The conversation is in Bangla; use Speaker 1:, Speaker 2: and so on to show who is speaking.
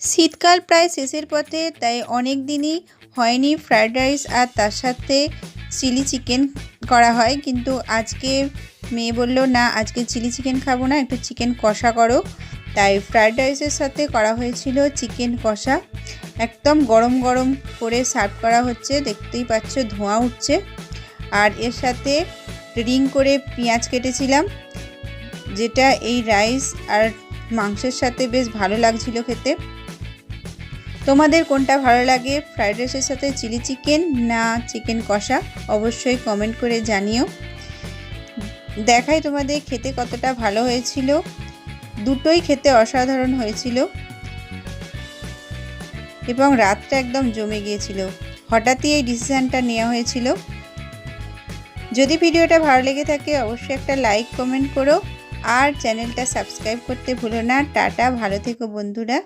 Speaker 1: শীতকাল প্রায় শেষের পথে, তাই অনেক দিনই হয়নি ফ্রায়েড রাইস আর তার সাথে চিলি চিকেন করা হয়। কিন্তু আজকে মেয়ে বলল না, আজকে চিলি চিকেন খাবো না, একটু চিকেন কষা করো। তাই ফ্রায়েড রাইসের সাথে করা হয়েছিল চিকেন কষা। একদম গরম গরম করে সার্ভ করা হচ্ছে, দেখতেই পাচ্ছ ধোঁয়া উঠছে। আর এর সাথে রিং করে পেঁয়াজ কেটেছিলাম, যেটা এই রাইস আর মাংসের সাথে বেশ ভালো লাগছিল খেতে। তোমাদের কোনটা ভালো লাগে, ফ্রায়েড রাইসের সাথে চিলি চিকেন না চিকেন কষা? অবশ্যই কমেন্ট করে জানিও। দেখাই তোমাদের খেতে কতটা ভালো হয়েছিল। দুটোই খেতে অসাধারণ হয়েছিল এবং রাতটা একদম জমে গিয়েছিল। হঠাৎই এই ডিসিশনটা নেওয়া হয়েছিল। যদি ভিডিওটা ভালো লেগে থাকে অবশ্যই একটা লাইক কমেন্ট করো আর চ্যানেলটা সাবস্ক্রাইব করতে ভুলো না। টাটা, ভালো থেকো বন্ধুরা।